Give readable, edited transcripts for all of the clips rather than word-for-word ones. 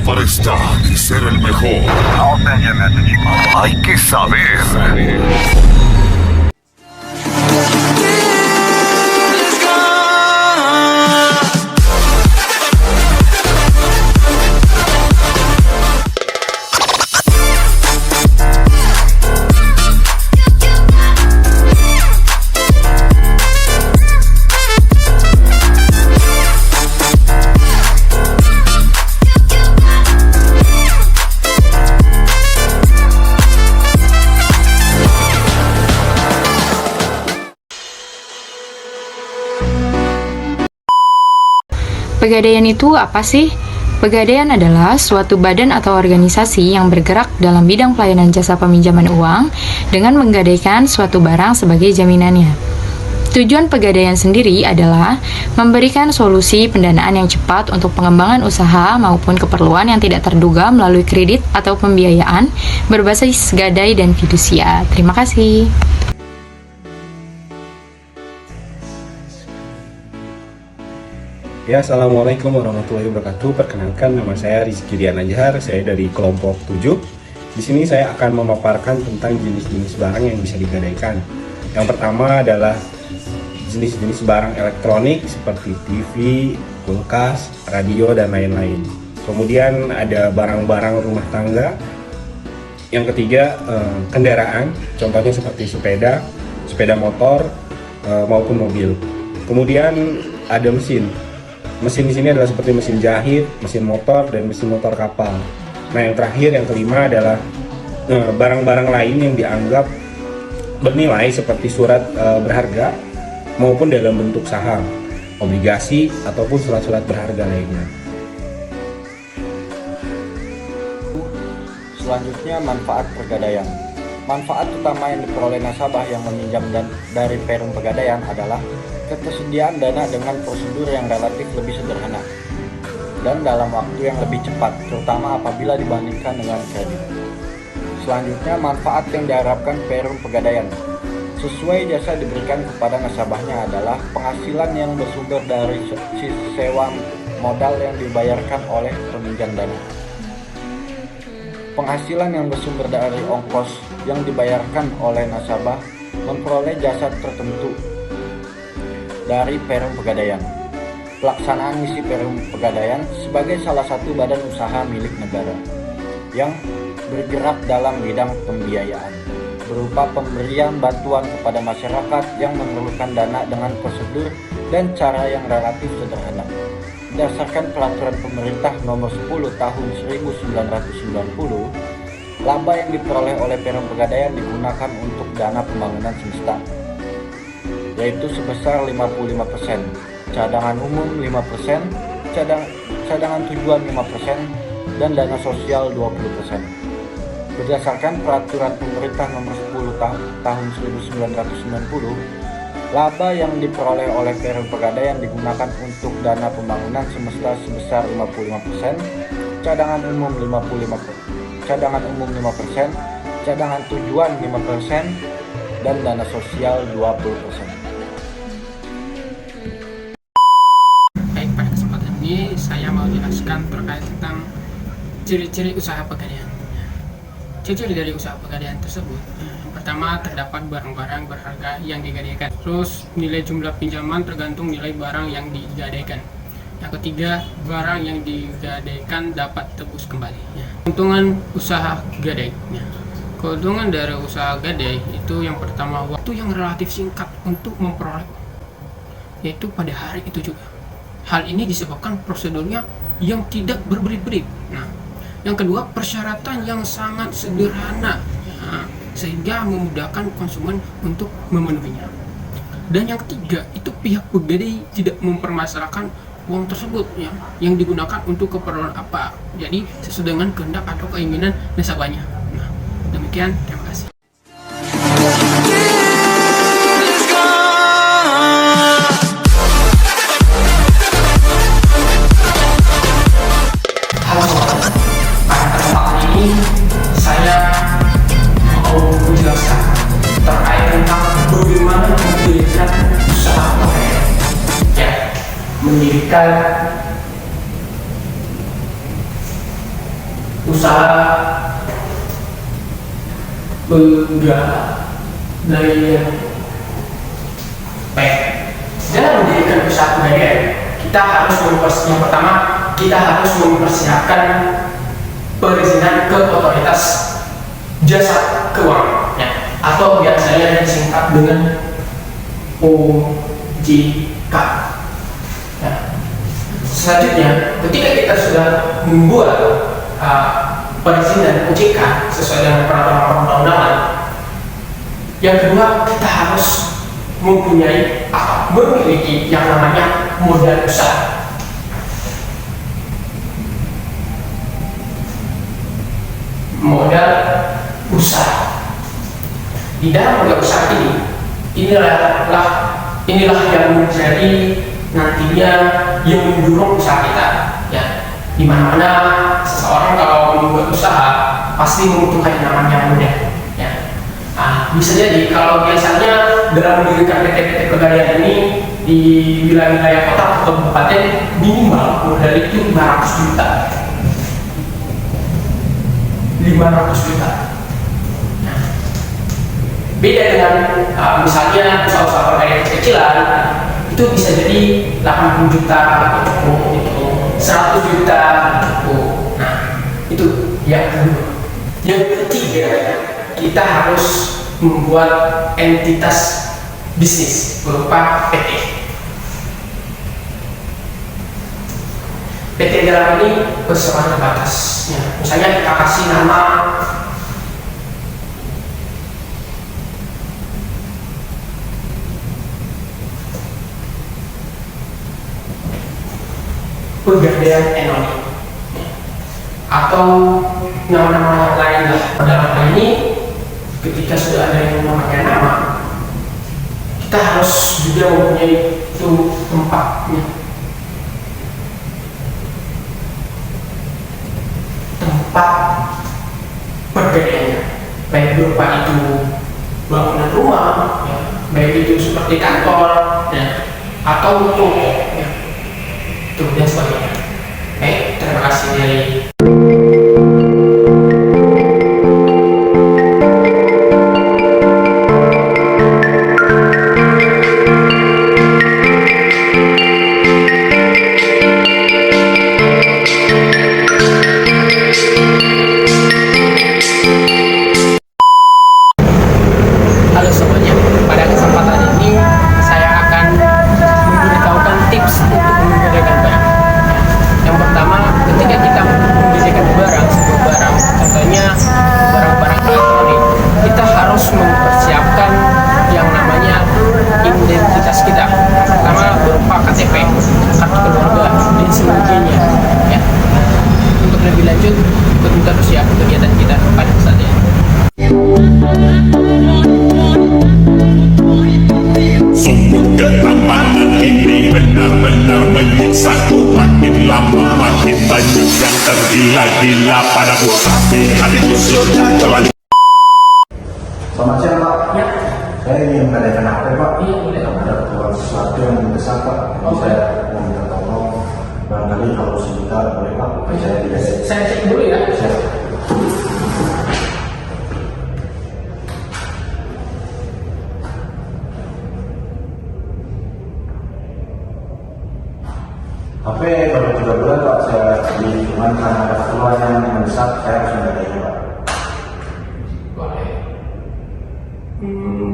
para estar y ser el mejor. Hay que saber. Pegadaian itu apa sih? Pegadaian adalah suatu badan atau organisasi yang bergerak dalam bidang pelayanan jasa peminjaman uang dengan menggadaikan suatu barang sebagai jaminannya. Tujuan pegadaian sendiri adalah memberikan solusi pendanaan yang cepat untuk pengembangan usaha maupun keperluan yang tidak terduga melalui kredit atau pembiayaan berbasis gadai dan fidusia. Terima kasih. Ya, Assalamualaikum warahmatullahi wabarakatuh. Perkenalkan, nama saya Rizky Dian Anjahar. Saya dari kelompok 7. Di sini saya akan memaparkan tentang jenis-jenis barang yang bisa digadaikan. Yang pertama adalah jenis-jenis barang elektronik seperti TV, kulkas, radio, dan lain-lain. Kemudian ada barang-barang rumah tangga. Yang ketiga, kendaraan, contohnya seperti sepeda motor, maupun mobil. Kemudian ada mesin. Mesin di sini adalah seperti mesin jahit, mesin motor, dan mesin motor kapal. Nah, yang terakhir, yang kelima adalah barang-barang lain yang dianggap bernilai seperti surat berharga maupun dalam bentuk saham, obligasi, ataupun surat-surat berharga lainnya. Selanjutnya, manfaat pegadaian. Manfaat utama yang diperoleh nasabah yang meminjam dari perum pegadaian adalah ketersediaan dana dengan prosedur yang relatif lebih sederhana dan dalam waktu yang lebih cepat, terutama apabila dibandingkan dengan kredit. Selanjutnya, manfaat yang diharapkan perum pegadaian sesuai jasa diberikan kepada nasabahnya adalah penghasilan yang bersumber dari sewa modal yang dibayarkan oleh peminjam dana. Penghasilan yang bersumber dari ongkos yang dibayarkan oleh nasabah memperoleh jasa tertentu dari perum pegadaian. Pelaksanaan misi perum pegadaian sebagai salah satu badan usaha milik negara yang bergerak dalam bidang pembiayaan berupa pemberian bantuan kepada masyarakat yang memerlukan dana dengan prosedur dan cara yang relatif sederhana. Berdasarkan peraturan pemerintah nomor 10 tahun 1990, laba yang diperoleh oleh perum pegadaian digunakan untuk dana pembangunan semesta, yaitu sebesar 55%, cadangan umum 5%, cadangan tujuan 5%, dan dana sosial 20%. Berdasarkan peraturan pemerintah nomor 10 tahun 1990, laba yang diperoleh oleh perum pegadaian digunakan untuk dana pembangunan semesta sebesar 55%, cadangan umum 5%, cadangan tujuan 5%, dan dana sosial 20%. Baik, pada kesempatan ini saya mau jelaskan terkait tentang ciri-ciri usaha pegadaian. Ciri-ciri dari usaha pegadaian tersebut, pertama, terdapat barang-barang berharga yang digadaikan. Terus, nilai jumlah pinjaman tergantung nilai barang yang digadaikan. Yang ketiga, barang yang digadaikan dapat tebus kembali. Keuntungan usaha gadai. Keuntungan dari usaha gadai itu yang pertama, waktu yang relatif singkat untuk memperoleh, yaitu pada hari itu juga. Hal ini disebabkan prosedurnya yang tidak berbelit-belit. Yang kedua, persyaratan yang sangat sederhana, sehingga memudahkan konsumen untuk memenuhinya. Dan yang ketiga, itu pihak pegadai tidak mempermasalahkan uang tersebut yang digunakan untuk keperluan apa, jadi sesuai dengan kehendak atau keinginan nasabahnya. Demikian, terima kasih. Saya mau menjelaskan terkait tentang bagaimana mendirikan usaha pegadaian. usaha pegadaian. Baik, dalam mendirikan usaha pegadaian, kita harus yang pertama kita harus mempersiapkan perizinan ke otoritas jasa keuangan, ya, atau biasanya disingkat dengan OJK. Ya. Selanjutnya, ketika kita sudah membuat perizinan OJK sesuai dengan peraturan perundang-undangan, yang kedua kita harus mempunyai atau memiliki yang namanya modal usaha. Modal usaha. Di dalam modal usaha inilah yang menjadi nantinya yang mendorong usaha kita, ya. Di mana seseorang kalau membuat usaha pasti membutuhkan yang namanya modal, ya. Bisa jadi kalau biasanya dalam mendirikan PT Pegadaian ini di wilayah kota atau kabupaten minimal modal itu 500 juta. 500 juta. Nah, beda dengan misalnya usaha-usaha pegadaian kecilan, itu bisa jadi 80 juta gitu, 100 juta gitu. Nah, itu yang kedua. Yang ketiga, kita harus membuat entitas bisnis berupa PT. PT dalam ini bersama batasnya. Misalnya kita kasih nama Pegadaian Enoni atau nama-nama yang lain lah. Dalam hal ini, ketika sudah ada yang memakai nama, kita harus juga mempunyai itu tempatnya. Tempat pegadaiannya, baik berupa itu bangunan rumah, ya, baik itu seperti kantor, ya, atau toko, ya, itu dan sebagainya. Terima kasih dari tergila-gila padaku tapi hatiku sudah terlalu. Selamat siang Pak. Ya. Saya ingin menanyakan apa Pak? Iya, boleh. Ada keperluan sesuatu yang mendesak Pak. Saya mau minta tolong. Barangkali kalau sebentar boleh Pak. Saya dikasih. Saya cek dulu ya. Siap. HP baru 3 bulan Pak, saya beli, cuman karena ada keperluan yang mendesak, saya harus menggadainya Pak. Boleh.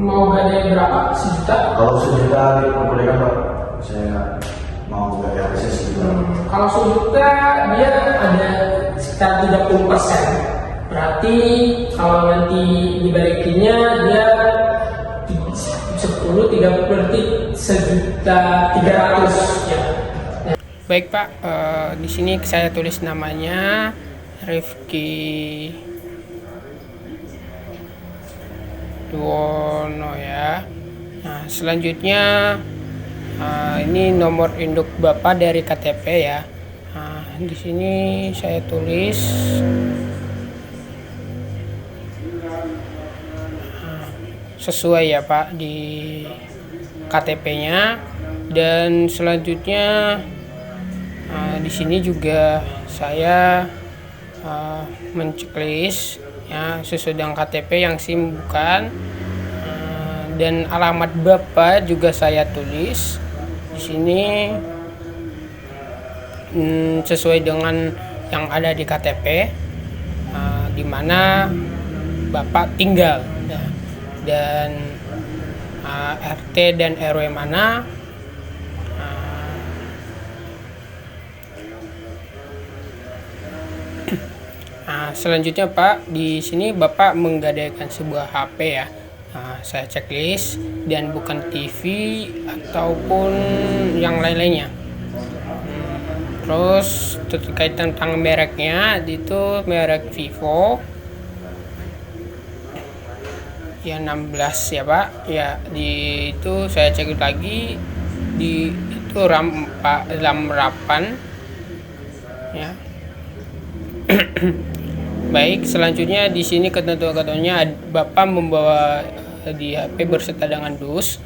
Mau gadai berapa? 1 juta? Kalau 1 juta diperbolehkan Pak, saya mau gadai akses gitu. Kalau 1 juta dia ada sekitar 30%. Berarti kalau nanti dibalikinnya dia 10, 30 berarti 1.300.000 ya. Baik Pak, di sini saya tulis namanya Rifki Duwono ya. Nah selanjutnya ini nomor induk Bapak dari KTP ya. Nah, di sini saya tulis sesuai ya Pak di KTP-nya, dan selanjutnya di sini juga saya menceklis ya sesuai dengan KTP yang SIM bukan. Dan alamat Bapak juga saya tulis di sini sesuai dengan yang ada di KTP, di mana Bapak tinggal ya. Dan RT dan RW mana, selanjutnya Pak, di sini Bapak menggadaikan sebuah HP ya. Saya checklist dan bukan TV ataupun yang lain-lainnya. Terus terkait tentang mereknya, itu merek Vivo ya 16 ya Pak. Ya di itu saya cek lagi, di itu RAM 8 ya. Baik, selanjutnya di sini ketentuan-ketentuannya Bapak membawa di HP berserta dengan dus,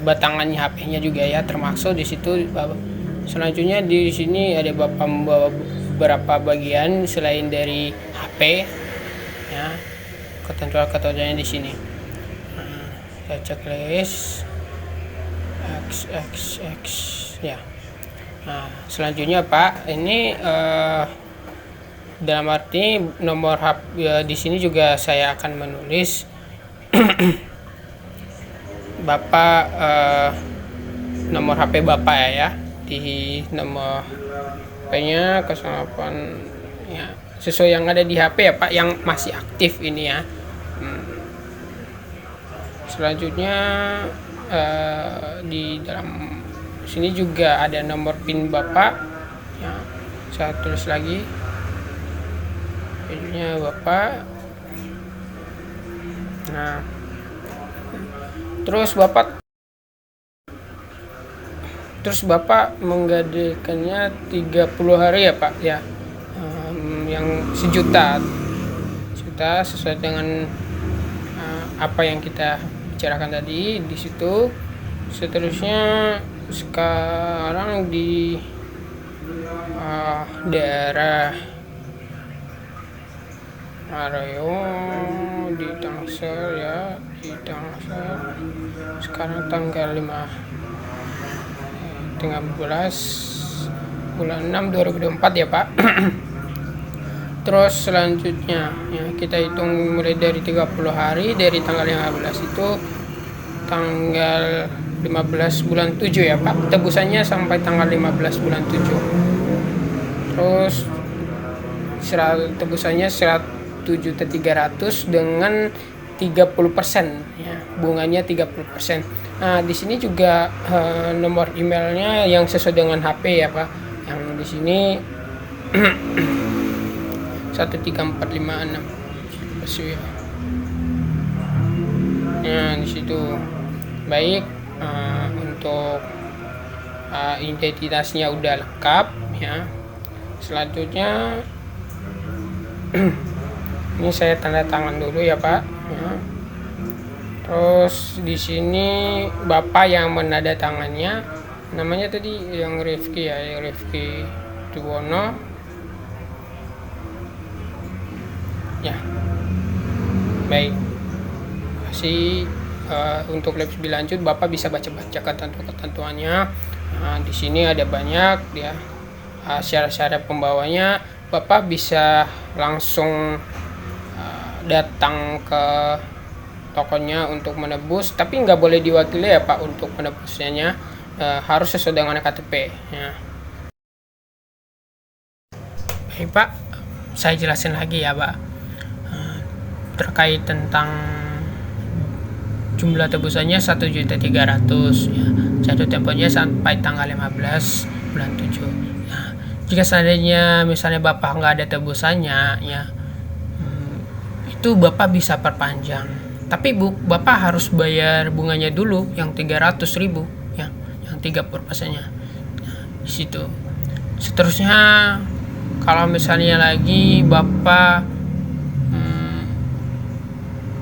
batangannya HP-nya juga ya termasuk di situ. Selanjutnya di sini ada Bapak membawa beberapa bagian selain dari HP ya, ketentuan-ketentuannya di sini. Saya checklist XXX ya. Nah, selanjutnya Pak, ini dalam arti nomor HP ya, di sini juga saya akan menulis Bapak nomor HP Bapak ya, di nomor HP-nya 08 ya, sesuai yang ada di HP ya Pak, yang masih aktif ini ya. Selanjutnya di dalam sini juga ada nomor PIN Bapak ya, saya tulis lagi PIN-nya Bapak. Nah, terus Bapak menggadaikannya 30 hari ya Pak ya, yang sejuta sesuai dengan apa yang kita bicarakan tadi di situ. Seterusnya sekarang di daerah Areo di Tangsel ya, di Tangsel sekarang tanggal 13 bulan 6 2024 ya Pak. Terus selanjutnya ya, kita hitung mulai dari 30 hari dari tanggal 15 itu tanggal 15 bulan 7 ya Pak, tebusannya sampai tanggal 15 bulan 7. Terus tebusannya 107.300 dengan 30% ya, bunganya 30%. Nah, di sini juga nomor emailnya yang sesuai dengan HP ya Pak. Yang di sini 13456. Nah, di situ. Baik, untuk identitasnya udah lengkap ya. Selanjutnya ini saya tanda tangan dulu ya Pak ya. Terus di sini Bapak yang menandatangannya namanya tadi yang Rifki ya, Rifki Tuwono ya. Baik, masih untuk lebih lanjut Bapak bisa baca-baca ketentuannya. Nah, di sini ada banyak ya syarat-syarat pembawanya. Bapak bisa langsung datang ke tokonya untuk menebus, tapi nggak boleh diwakili ya Pak untuk menebusnya, harus sesuai dengan KTP ya. Baik Pak, saya jelasin lagi ya Pak, terkait tentang jumlah tebusannya 1.300.000 ya. Jatuh temponya sampai tanggal 15 bulan 7 ya. Jika seandainya misalnya Bapak nggak ada tebusannya ya, itu Bapak bisa perpanjang, tapi Bapak harus bayar bunganya dulu yang 300.000 ya, yang 30%-nya nah, di situ. Seterusnya kalau misalnya lagi Bapak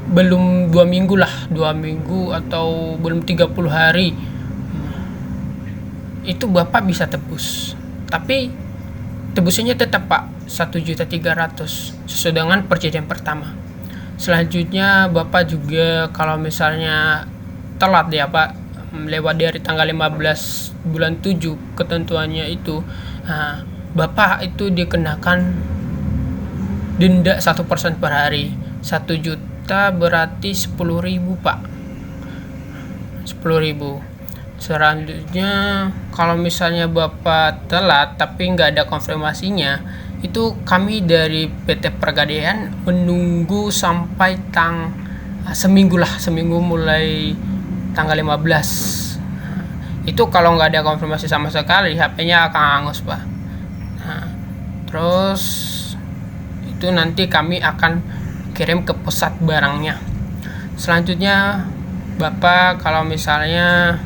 belum 2 minggu atau belum 30 hari itu Bapak bisa tebus Tapi tebusannya tetap Pak 1.300.000 sesuai dengan perjanjian pertama. Selanjutnya Bapak juga kalau misalnya telat ya Pak, lewat dari tanggal 15 bulan 7 ketentuannya itu, Bapak itu dikenakan denda 1% per hari. 1 juta berarti 10.000 Pak, 10.000. Selanjutnya kalau misalnya Bapak telat tapi nggak ada konfirmasinya, itu kami dari PT Pegadaian menunggu sampai seminggu mulai tanggal 15. Itu kalau nggak ada konfirmasi sama sekali, HP-nya akan hangus Pak. Terus itu nanti kami akan kirim ke pusat barangnya. Selanjutnya Bapak kalau misalnya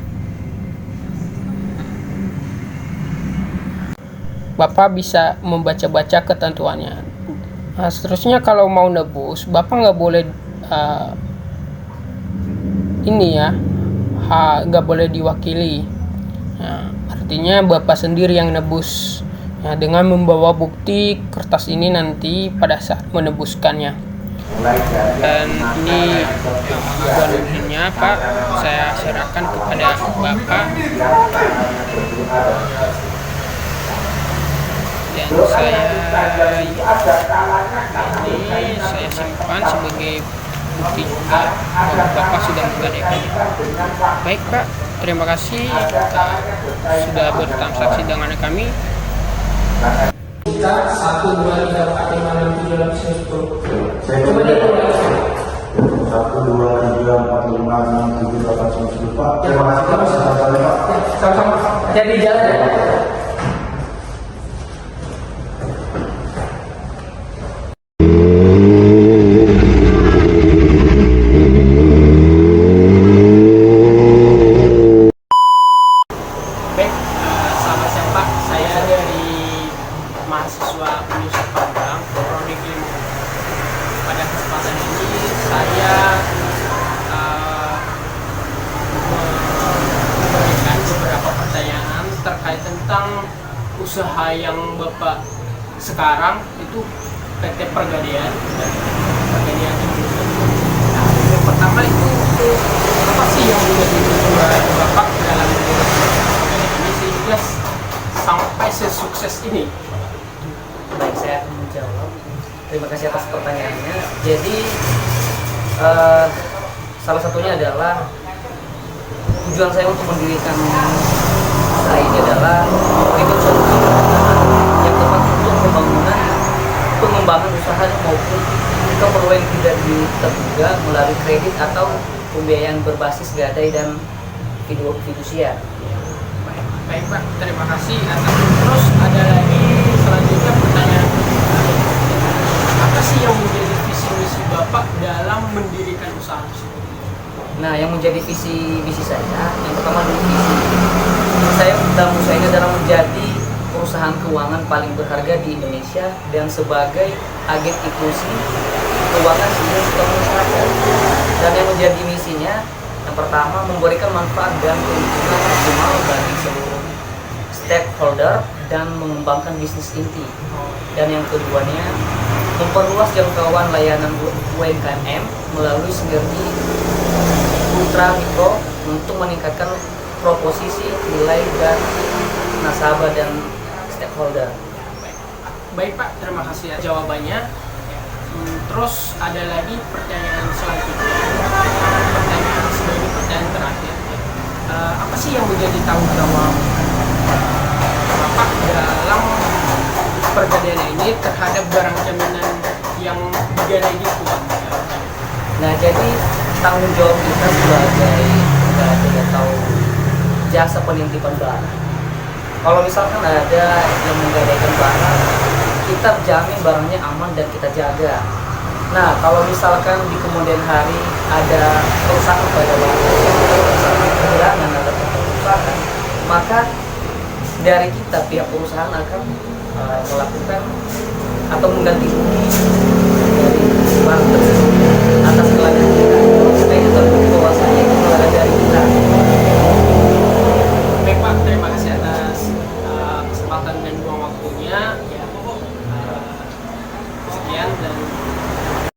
Bapak bisa membaca-baca ketentuannya. Seterusnya kalau mau nebus, Bapak nggak boleh nggak boleh diwakili. Artinya Bapak sendiri yang nebus. Dengan membawa bukti kertas ini nanti pada saat menebuskannya. Dan ini bonusnya Pak, saya serahkan kepada Bapak. Dan saya simpan sebagai bukti juga bahwa Bapak sudah menggadaikan. Baik Pak, terima kasih sudah bertransaksi dengan kami. 1, 2, 3, 4, 5, 6, 7, 8, 9, 10. Coba dihitung ya. 1, 2, 3, 4, 5, 6, 7, 8, 9, 10 Pak. Terima kasih Pak. Sama-sama Pak. Sama-sama. Jadi jalan ya. Baik, selamat siang Pak. Saya dari mahasiswa Universitas Padang, Prodi Ilmu. Pada kesempatan ini saya memberikan beberapa pertanyaan terkait tentang usaha yang Bapak sekarang itu PT Pegadaian dan Pegadaian Indonesia. Nah, yang pertama itu apa sih yang menjadi tujuan Bapak dalam Pegadaian ini sehingga sampai sesukses ini? Baik, saya akan menjawab. Terima kasih atas pertanyaannya. Jadi salah satunya adalah tujuan saya untuk mendirikan usaha ini adalah memberikan solusi yang tepat untuk pengembangan usaha maupun keperluan tidak terduga melalui kredit atau pembiayaan berbasis gadai dan fidusia. Baik Pak, terima kasih atas. Terus ada lagi selanjutnya pertanyaan, apa sih yang menjadi visi misi Bapak dalam mendirikan usaha tersebut? Nah, yang menjadi visi saya, yang pertama dulu visi saya dalam usaha ini adalah menjadi perusahaan keuangan paling berharga di Indonesia dan sebagai agen inklusi keuangan untuk masyarakat. Dan yang menjadi misinya, yang pertama memberikan manfaat dan keuntungan maksimal bagi seluruh stakeholder dan mengembangkan bisnis inti. Dan yang keduanya, memperluas jangkauan layanan UMKM melalui sinergi ultra mikro untuk meningkatkan proposisi nilai dan nasabah dan stakeholder. Baik Pak, terima kasih atas jawabannya. Terus ada lagi pertanyaan selanjutnya, pertanyaan terakhir. Apa sih yang menjadi tanggung jawab Bapak dalam Pegadaian ini terhadap barang jaminan yang digadai itu? Nah, jadi tanggung jawab kita sebagai pegadai atau jasa penitipan barang. Kalau misalkan ada yang menggadaikan barang, kita jamin barangnya aman dan kita jaga. Nah, kalau misalkan di kemudian hari ada kerusakan pada barang, kehilangan atau kerusakan, maka dari kita pihak perusahaan akan melakukan atau mengganti rugi dari barang tersebut atas kelelahan kita. Supaya kita tahu bahwasanya itu kelelahan dari kita. Baik Pak, terima kasih atas kesempatan dan waktunya. Sekian dan